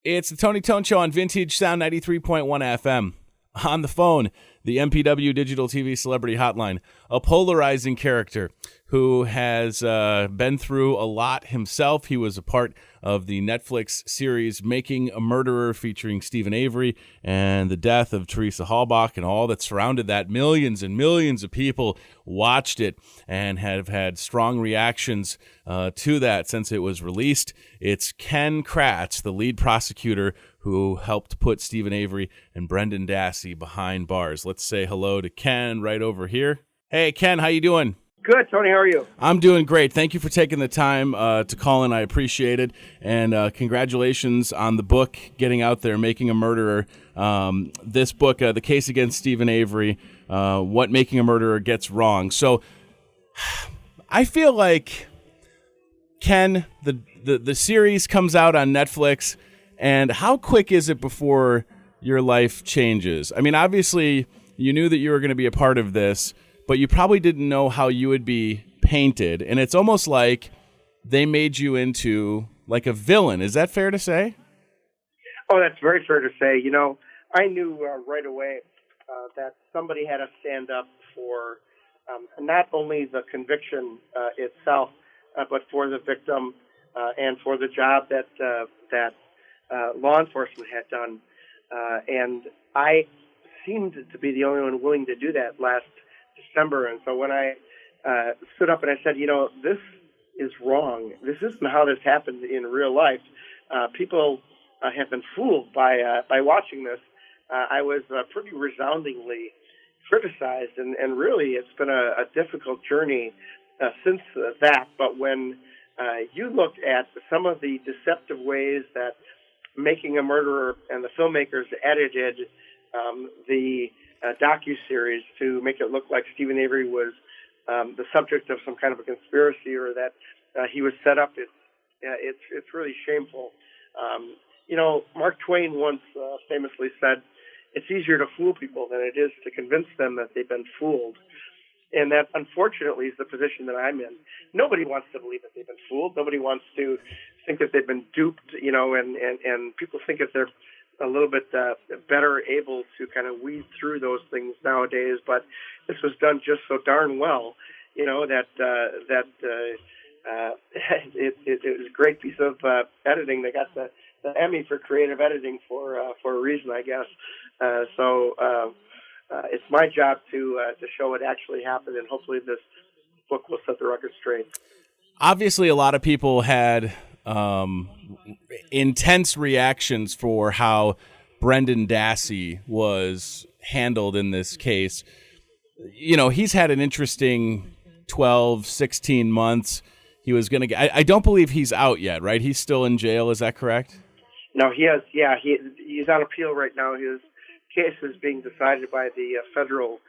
It's the Tony Tone Show on Vintage Sound 93.1 FM. On the phone, the MPW Digital TV Celebrity Hotline, a polarizing character who has been through a lot himself. He was a part of the Netflix series Making a Murderer featuring Stephen Avery and the death of Teresa Halbach and all that surrounded that. Millions and millions of people watched it and have had strong reactions to that since it was released. It's Ken Kratz, the lead prosecutor who helped put Stephen Avery and Brendan Dassey behind bars. Let's say hello to Ken right over here. Hey, Ken, how you doing? Good, Tony. How are you? I'm doing great. Thank you for taking the time to call in. I appreciate it. And congratulations on the book getting out there, Making a Murderer. This book, The Case Against Stephen Avery, What Making a Murderer Gets Wrong. So I feel like, Ken, the series comes out on Netflix, and how quick is it before your life changes? I mean, obviously, you knew that you were going to be a part of this, but you probably didn't know how you would be painted. And it's almost like they made you into like a villain. Is that fair to say? Oh, that's very fair to say. You know, I knew right away that somebody had to stand up for not only the conviction itself, but for the victim and for the job that law enforcement had done. And I seemed to be the only one willing to do that last December. And so when I stood up and I said, you know, this is wrong. This isn't how this happened in real life. People have been fooled by watching this. I was pretty resoundingly criticized, and really it's been a difficult journey since that. But when you look at some of the deceptive ways that Making a Murderer and the filmmakers edited the docuseries to make it look like Stephen Avery was the subject of some kind of a conspiracy, or that he was set up, it's really shameful. You know, Mark Twain once famously said, "It's easier to fool people than it is to convince them that they've been fooled." And that, unfortunately, is the position that I'm in. Nobody wants to believe that they've been fooled. Nobody wants to think that they've been duped, you know, and people think that they're a little bit better able to kind of weed through those things nowadays. But this was done just so darn well, you know, that it was a great piece of editing. They got the Emmy for creative editing for a reason, I guess. So it's my job to show it actually happened, and hopefully this book will set the record straight. Obviously, a lot of people had intense reactions for how Brendan Dassey was handled in this case. You know, he's had an interesting 12, 16 months. He was going to get, I don't believe he's out yet, right? He's still in jail. Is that correct? No, he is. Yeah, he's on appeal right now. His case is being decided by the federal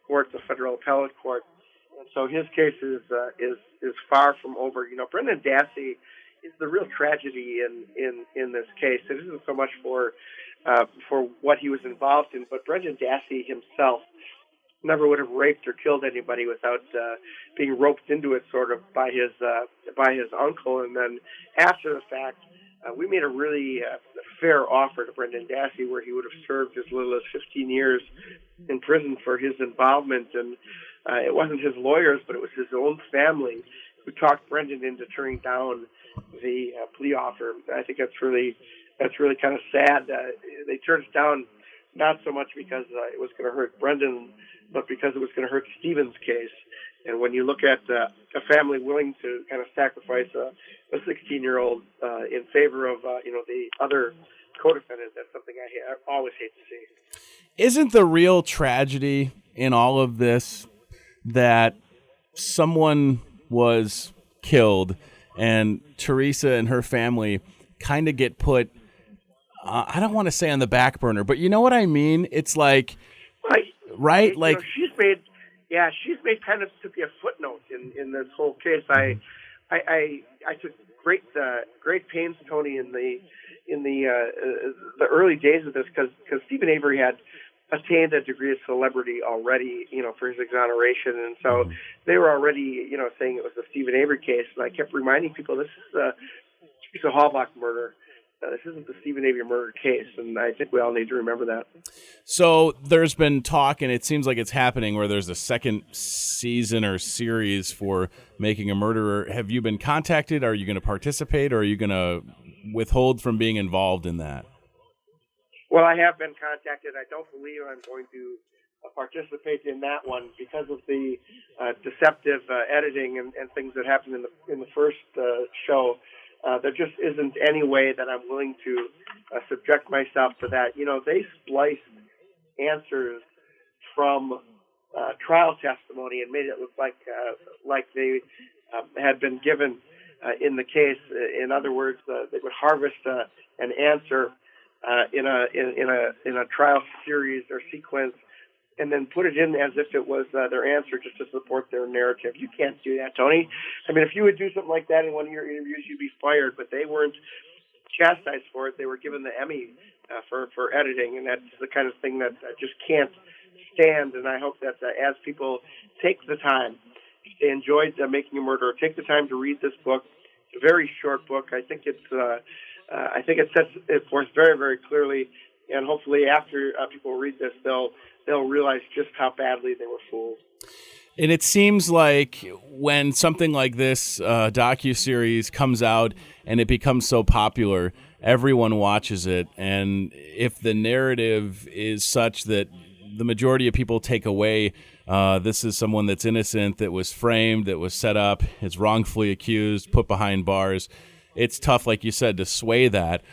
court, the federal appellate court. And so his case is far from over. You know, Brendan Dassey is the real tragedy in this case. It isn't so much for what he was involved in, but Brendan Dassey himself never would have raped or killed anybody without being roped into it, sort of by his uncle. And then after the fact, we made a really fair offer to Brendan Dassey, where he would have served as little as 15 years in prison for his involvement. And it wasn't his lawyers, but it was his own family who talked Brendan into turning down the plea offer. I think that's really kind of sad. They turned it down not so much because it was going to hurt Brendan, but because it was going to hurt Stephen's case. And when you look at a family willing to kind of sacrifice a 16-year-old in favor of the other co-defendant, that's something I always hate to see. Isn't the real tragedy in all of this that someone was killed and Teresa and her family kind of get put, I don't want to say on the back burner, but you know what I mean? It's like, right? Like, she's made kind of to be a footnote in this whole case. I took great pains, Tony, in the early days of this, because Stephen Avery had attained a degree of celebrity already, you know, for his exoneration, and so they were already, you know, saying it was the Stephen Avery case. And I kept reminding people, this is the Teresa Halbach murder. this isn't the Stephen Avery murder case, and I think we all need to remember that. So there's been talk, and it seems like it's happening, where there's a second season or series for Making a Murderer. Have you been contacted? Are you going to participate, or are you going to withhold from being involved in that? Well, I have been contacted. I don't believe I'm going to participate in that one because of the deceptive editing and things that happened in the first show. There just isn't any way that I'm willing to subject myself to that. They spliced answers from trial testimony and made it look like they had been given in the case. In other words, they would harvest an answer in a trial series or sequence, and then put it in as if it was their answer just to support their narrative. You can't do that, Tony. I mean, if you would do something like that in one of your interviews, you'd be fired, but they weren't chastised for it. They were given the Emmy for editing, and that's the kind of thing that I just can't stand. And I hope that as people take the time, they enjoyed Making a Murderer, take the time to read this book. It's a very short book. I think it sets it forth very, very clearly, and hopefully after people read this, they'll realize just how badly they were fooled. And it seems like when something like this docuseries comes out and it becomes so popular, everyone watches it. And if the narrative is such that the majority of people take away this is someone that's innocent, that was framed, that was set up, is wrongfully accused, put behind bars, it's tough, like you said, to sway that.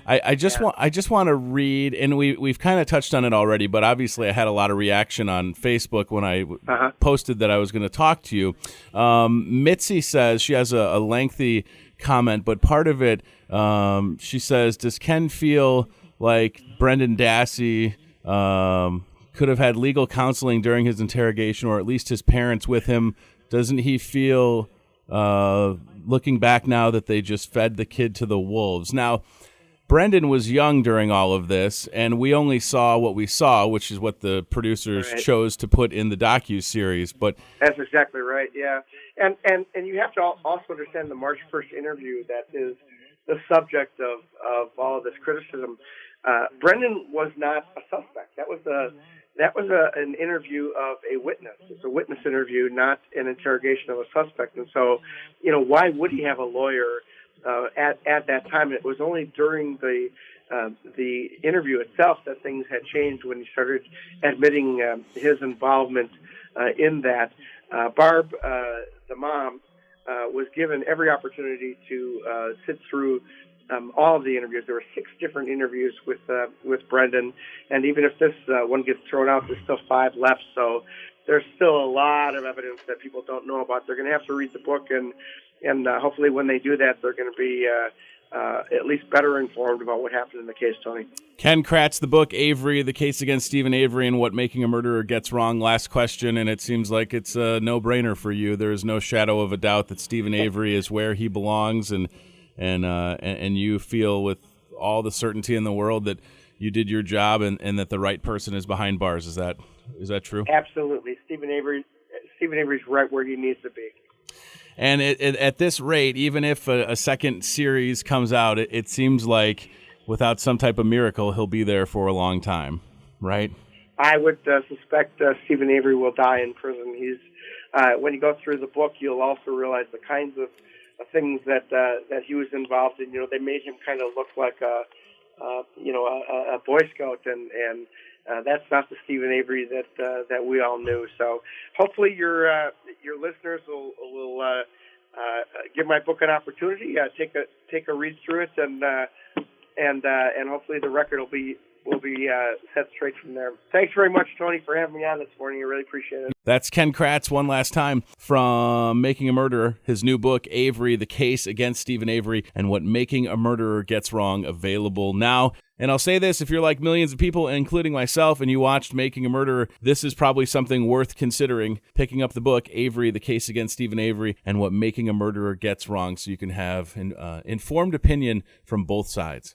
I just want to read, and we've kind of touched on it already, but obviously I had a lot of reaction on Facebook when I posted that I was going to talk to you. Mitzi says, she has a lengthy comment, but part of it, she says, does Ken feel like Brendan Dassey could have had legal counseling during his interrogation, or at least his parents with him? Doesn't he feel, looking back now, that they just fed the kid to the wolves? Now, Brendan was young during all of this, and we only saw what we saw, which is what the producers chose to put in the docuseries. But that's exactly right, yeah. And you have to also understand the March 1st interview that is the subject of all of this criticism. Brendan was not a suspect. That was an interview of a witness. It's a witness interview, not an interrogation of a suspect. And so, why would he have a lawyer at that time? It was only during the interview itself that things had changed, when he started admitting his involvement in that. Barb, the mom, was given every opportunity to sit through all of the interviews. There were 6 different interviews with Brendan, and even if this one gets thrown out, there's still 5 left. So there's still a lot of evidence that people don't know about. They're going to have to read the book, and hopefully when they do that, they're going to be at least better informed about what happened in the case, Tony. Ken Kratz, the book Avery, the case against Stephen Avery and what Making a Murderer gets wrong. Last question, and it seems like it's a no-brainer for you. There is no shadow of a doubt that Stephen Avery is where he belongs, and you feel with all the certainty in the world that you did your job, and that the right person is behind bars. Is that true? Absolutely. Stephen Avery's right where he needs to be. And at this rate, even if a second series comes out, it seems like without some type of miracle, he'll be there for a long time, right? I would suspect Stephen Avery will die in prison. He's when you go through the book, you'll also realize the kinds of things that he was involved in. They made him kind of look like a Boy Scout, and that's not the Stephen Avery that we all knew. So hopefully your listeners will give my book an opportunity, take a read through it, and hopefully the record will be set straight from there. Thanks very much, Tony, for having me on this morning. I really appreciate it. That's Ken Kratz one last time from Making a Murderer, his new book, Avery, the case against Stephen Avery and what Making a Murderer gets wrong, available now. And I'll say this, if you're like millions of people, including myself, and you watched Making a Murderer, this is probably something worth considering, picking up the book, Avery, the case against Stephen Avery and what Making a Murderer gets wrong, so you can have an informed opinion from both sides.